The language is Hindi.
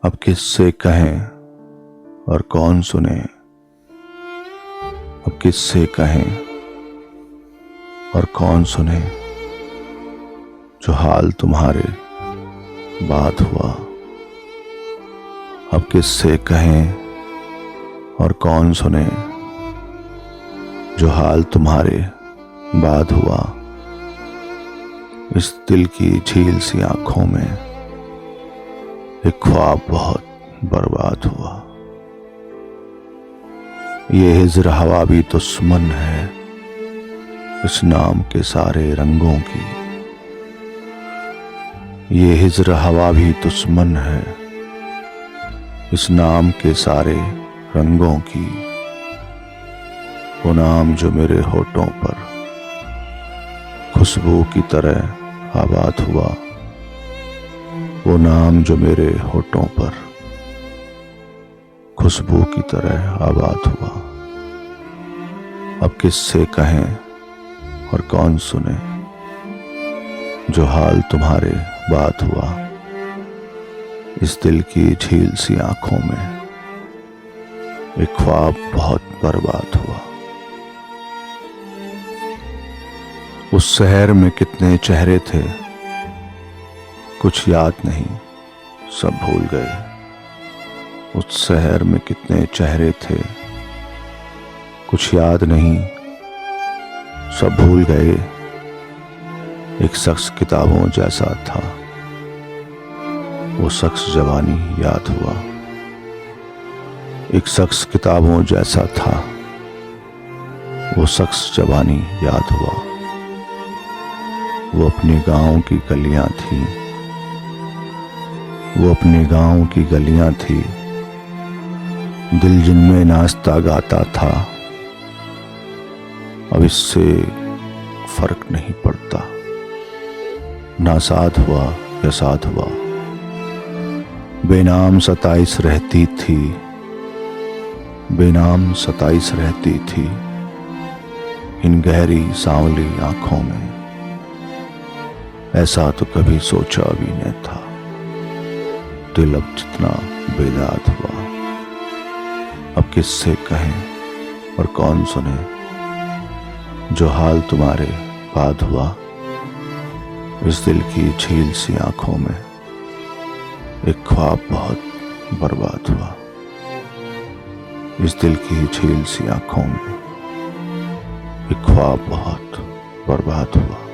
अब किससे कहें और कौन सुने। अब किससे कहें और कौन सुने जो हाल तुम्हारे बाद हुआ। अब किससे कहें और कौन सुने जो हाल तुम्हारे बाद हुआ। इस दिल की झील सी आंखों में एक ख्वाब बहुत बर्बाद हुआ। ये हिज्र हवा भी दुश्मन है इस नाम के सारे रंगों की। ये हिज्र हवा भी दुश्मन है इस नाम के सारे रंगों की। वो नाम जो मेरे होठों पर खुशबू की तरह आबाद हुआ। वो नाम जो मेरे होठों पर खुशबू की तरह आबाद हुआ। अब किससे कहें और कौन सुने जो हाल तुम्हारे बाद हुआ। इस दिल की झील सी आंखों में एक ख्वाब बहुत बर्बाद हुआ। उस शहर में कितने चेहरे थे कुछ याद नहीं सब भूल गए। उस शहर में कितने चेहरे थे कुछ याद नहीं सब भूल गए। एक शख्स किताबों जैसा था वो शख्स जवानी याद हुआ। एक शख्स किताबों जैसा था वो शख्स जवानी याद हुआ। वो अपने गांव की गलियां थी वो अपने गांव की गलियां थी दिल जिनमें नाचता गाता था। अब इससे फर्क नहीं पड़ता ना साध हुआ या साध हुआ। बेनाम 27 रहती थी बेनाम 27 रहती थी इन गहरी सांवली आंखों में। ऐसा तो कभी सोचा भी न था दिल अब जितना बेदाद हुआ। अब किससे कहें और कौन सुने जो हाल तुम्हारे बाद हुआ। इस दिल की झील सी आंखों में एक ख्वाब बहुत बर्बाद हुआ। इस दिल की झील सी आंखों में एक ख्वाब बहुत बर्बाद हुआ।